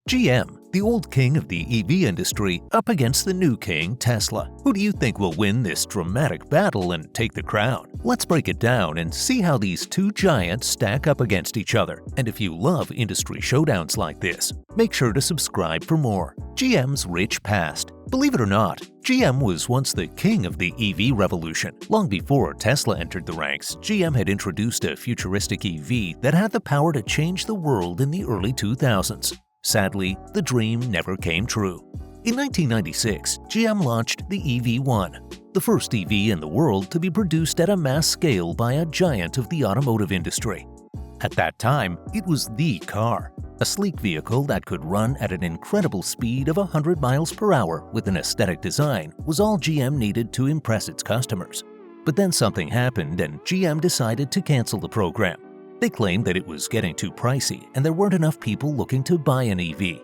GM, the old king of the EV industry, up against the new king, Tesla. Who do you think will win this dramatic battle and take the crown? Let's break it down and see how these two giants stack up against each other. And if you love industry showdowns like this, make sure to subscribe for more. GM's rich past. Believe it or not, GM was once the king of the EV revolution. Long before Tesla entered the ranks, GM had introduced a futuristic EV that had the power to change the world in the early 2000s. Sadly, the dream never came true. In 1996, GM launched the EV1, the first EV in the world to be produced at a mass scale by a giant of the automotive industry. At that time, it was the car, a sleek vehicle that could run at an incredible speed of 100 miles per hour with an aesthetic design was all GM needed to impress its customers. But then something happened and GM decided to cancel the program. They claimed that it was getting too pricey and there weren't enough people looking to buy an EV.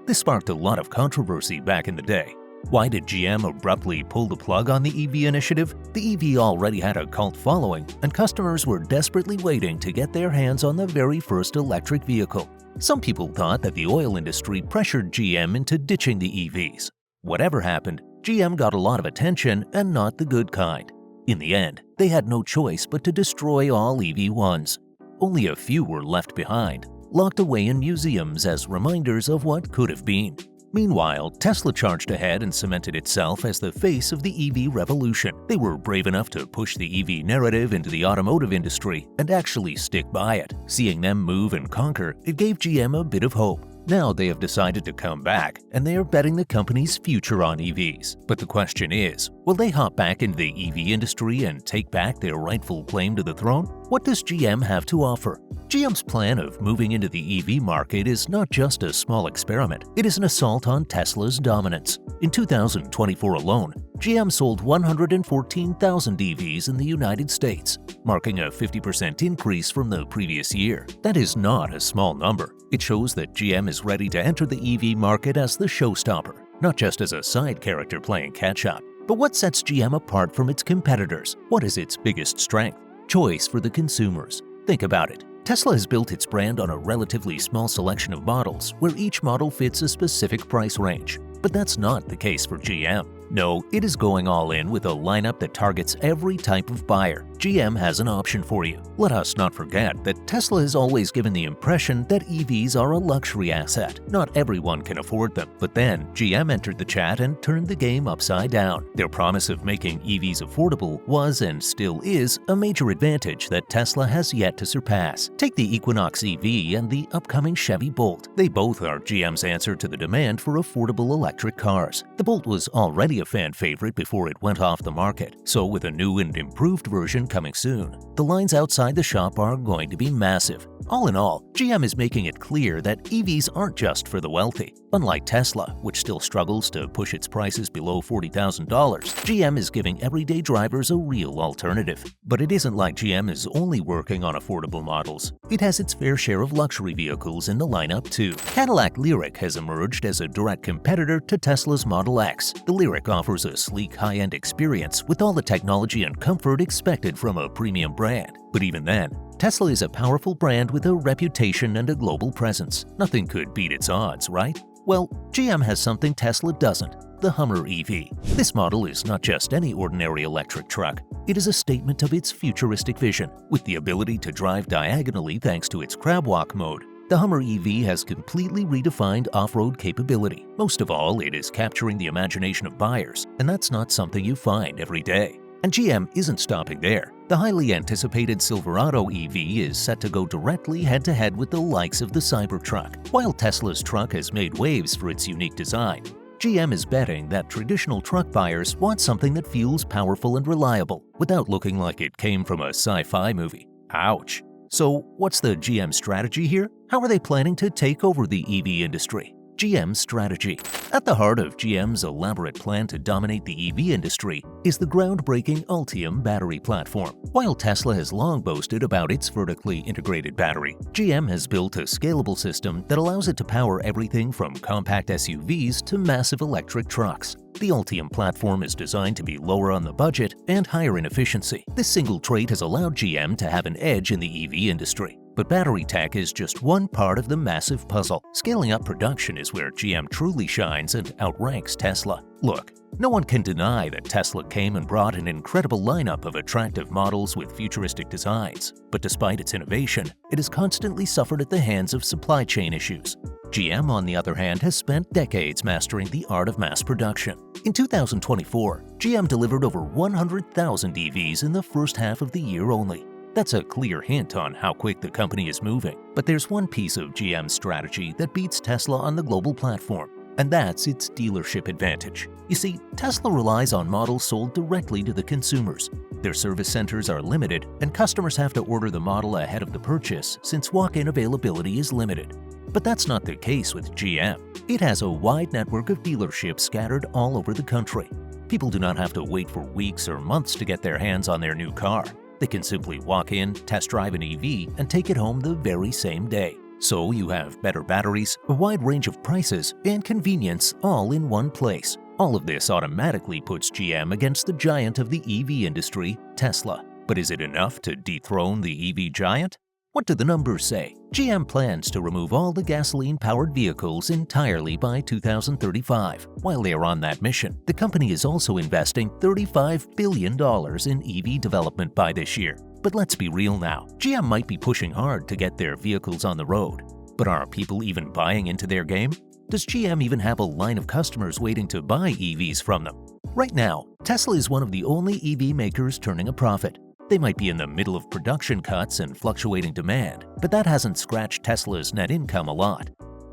This sparked a lot of controversy back in the day. Why did GM abruptly pull the plug on the EV initiative? The EV already had a cult following, and customers were desperately waiting to get their hands on the very first electric vehicle. Some people thought that the oil industry pressured GM into ditching the EVs. Whatever happened, GM got a lot of attention and not the good kind. In the end, they had no choice but to destroy all EV1s. Only a few were left behind, locked away in museums as reminders of what could have been. Meanwhile, Tesla charged ahead and cemented itself as the face of the EV revolution. They were brave enough to push the EV narrative into the automotive industry and actually stick by it. Seeing them move and conquer, it gave GM a bit of hope. Now they have decided to come back, and they are betting the company's future on EVs. But the question is, will they hop back into the EV industry and take back their rightful claim to the throne? What does GM have to offer? GM's plan of moving into the EV market is not just a small experiment, it is an assault on Tesla's dominance. In 2024 alone, GM sold 114,000 EVs in the United States, marking a 50% increase from the previous year. That is not a small number. It shows that GM is ready to enter the EV market as the showstopper, not just as a side character playing catch-up. But what sets GM apart from its competitors? What is its biggest strength? Choice for the consumers. Think about it. Tesla has built its brand on a relatively small selection of models, where each model fits a specific price range. But that's not the case for GM. No, it is going all in with a lineup that targets every type of buyer. GM has an option for you. Let us not forget that Tesla has always given the impression that EVs are a luxury asset. Not everyone can afford them. But then, GM entered the chat and turned the game upside down. Their promise of making EVs affordable was and still is a major advantage that Tesla has yet to surpass. Take the Equinox EV and the upcoming Chevy Bolt. They both are GM's answer to the demand for affordable electric cars. The Bolt was already a fan favorite before it went off the market, so with a new and improved version coming soon, the lines outside the shop are going to be massive. All in all, GM is making it clear that EVs aren't just for the wealthy. Unlike Tesla, which still struggles to push its prices below $40,000, GM is giving everyday drivers a real alternative. But it isn't like GM is only working on affordable models. It has its fair share of luxury vehicles in the lineup too. Cadillac Lyriq has emerged as a direct competitor to Tesla's Model X. The Lyriq offers a sleek, high-end experience with all the technology and comfort expected from a premium brand. But even then, Tesla is a powerful brand with a reputation and a global presence. Nothing could beat its odds, right? Well, GM has something Tesla doesn't: the Hummer EV. This model is not just any ordinary electric truck. It is a statement of its futuristic vision. With the ability to drive diagonally thanks to its crab walk mode, the Hummer EV has completely redefined off-road capability. Most of all, it is capturing the imagination of buyers, and that's not something you find every day. And GM isn't stopping there. The highly anticipated Silverado EV is set to go directly head-to-head with the likes of the Cybertruck. While Tesla's truck has made waves for its unique design, GM is betting that traditional truck buyers want something that feels powerful and reliable, without looking like it came from a sci-fi movie. Ouch! So what's the GM strategy here? How are they planning to take over the EV industry? GM's strategy. At the heart of GM's elaborate plan to dominate the EV industry is the groundbreaking Ultium battery platform. While Tesla has long boasted about its vertically integrated battery, GM has built a scalable system that allows it to power everything from compact SUVs to massive electric trucks. The Ultium platform is designed to be lower on the budget and higher in efficiency. This single trait has allowed GM to have an edge in the EV industry. But battery tech is just one part of the massive puzzle. Scaling up production is where GM truly shines and outranks Tesla. Look, no one can deny that Tesla came and brought an incredible lineup of attractive models with futuristic designs. But despite its innovation, it has constantly suffered at the hands of supply chain issues. GM, on the other hand, has spent decades mastering the art of mass production. In 2024, GM delivered over 100,000 EVs in the first half of the year only. That's a clear hint on how quick the company is moving. But there's one piece of GM's strategy that beats Tesla on the global platform, and that's its dealership advantage. You see, Tesla relies on models sold directly to the consumers. Their service centers are limited, and customers have to order the model ahead of the purchase since walk-in availability is limited. But that's not the case with GM. It has a wide network of dealerships scattered all over the country. People do not have to wait for weeks or months to get their hands on their new car. They can simply walk in, test drive an EV, and take it home the very same day. So you have better batteries, a wide range of prices, and convenience all in one place. All of this automatically puts GM against the giant of the EV industry, Tesla. But is it enough to dethrone the EV giant? What do the numbers say? GM plans to remove all the gasoline-powered vehicles entirely by 2035. While they are on that mission, the company is also investing $35 billion in EV development by this year. But let's be real now. GM might be pushing hard to get their vehicles on the road. But are people even buying into their game? Does GM even have a line of customers waiting to buy EVs from them? Right now, Tesla is one of the only EV makers turning a profit. They might be in the middle of production cuts and fluctuating demand, but that hasn't scratched Tesla's net income a lot.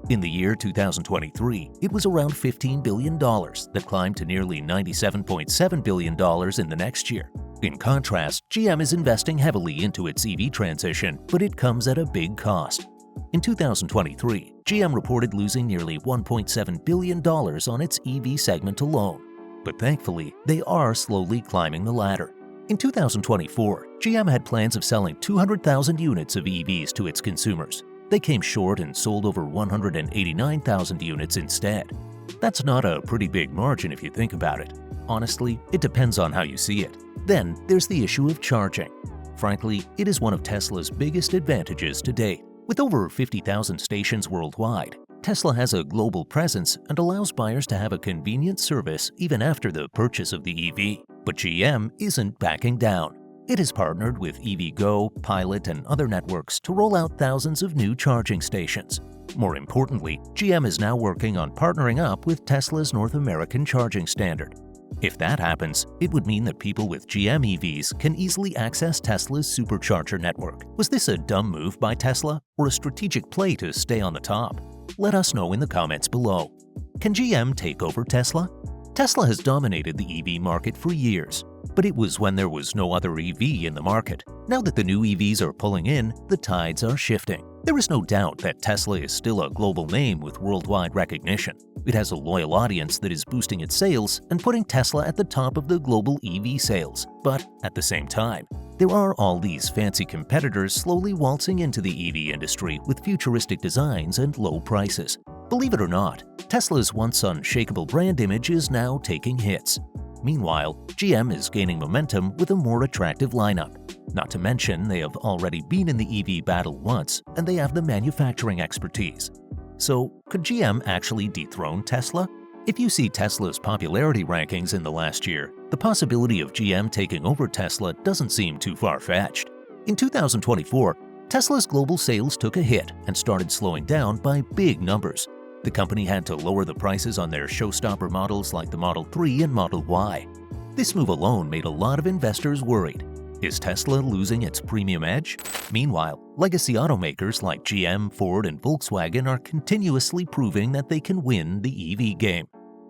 In the year 2023, it was around $15 billion that climbed to nearly $97.7 billion in the next year. In contrast, GM is investing heavily into its EV transition, but it comes at a big cost. In 2023, GM reported losing nearly $1.7 billion on its EV segment alone. But thankfully, they are slowly climbing the ladder. In 2024, GM had plans of selling 200,000 units of EVs to its consumers. They came short and sold over 189,000 units instead. That's not a pretty big margin if you think about it. Honestly, it depends on how you see it. Then there's the issue of charging. Frankly, it is one of Tesla's biggest advantages to date. With over 50,000 stations worldwide, Tesla has a global presence and allows buyers to have a convenient service even after the purchase of the EV. But GM isn't backing down. It has partnered with EVgo, Pilot, and other networks to roll out thousands of new charging stations. More importantly, GM is now working on partnering up with Tesla's North American charging standard. If that happens, it would mean that people with GM EVs can easily access Tesla's supercharger network. Was this a dumb move by Tesla or a strategic play to stay on the top? Let us know in the comments below. Can GM take over Tesla? Tesla has dominated the EV market for years, but it was when there was no other EV in the market. Now that the new EVs are pulling in, the tides are shifting. There is no doubt that Tesla is still a global name with worldwide recognition. It has a loyal audience that is boosting its sales and putting Tesla at the top of the global EV sales. But at the same time, there are all these fancy competitors slowly waltzing into the EV industry with futuristic designs and low prices. Believe it or not, Tesla's once unshakable brand image is now taking hits. Meanwhile, GM is gaining momentum with a more attractive lineup. Not to mention, they have already been in the EV battle once, and they have the manufacturing expertise. So, could GM actually dethrone Tesla? If you see Tesla's popularity rankings in the last year, the possibility of GM taking over Tesla doesn't seem too far-fetched. In 2024, Tesla's global sales took a hit and started slowing down by big numbers. The company had to lower the prices on their showstopper models like the Model 3 and Model Y. This move alone made a lot of investors worried. Is Tesla losing its premium edge? Meanwhile, legacy automakers like GM, Ford, and Volkswagen are continuously proving that they can win the EV game.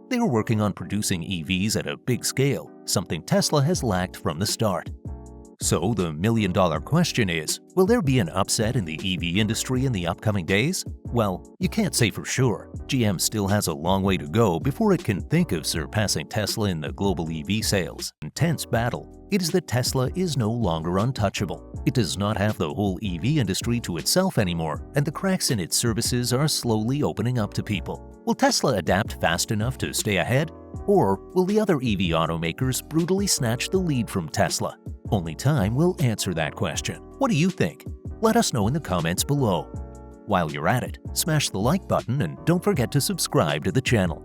They are working on producing EVs at a big scale, something Tesla has lacked from the start. So the million-dollar question is, will there be an upset in the EV industry in the upcoming days? Well, you can't say for sure. GM still has a long way to go before it can think of surpassing Tesla in the global EV sales. Intense battle. It is that Tesla is no longer untouchable. It does not have the whole EV industry to itself anymore, and the cracks in its services are slowly opening up to people. Will Tesla adapt fast enough to stay ahead? Or will the other EV automakers brutally snatch the lead from Tesla? Only time will answer that question. What do you think? Let us know in the comments below. While you're at it, smash the like button and don't forget to subscribe to the channel.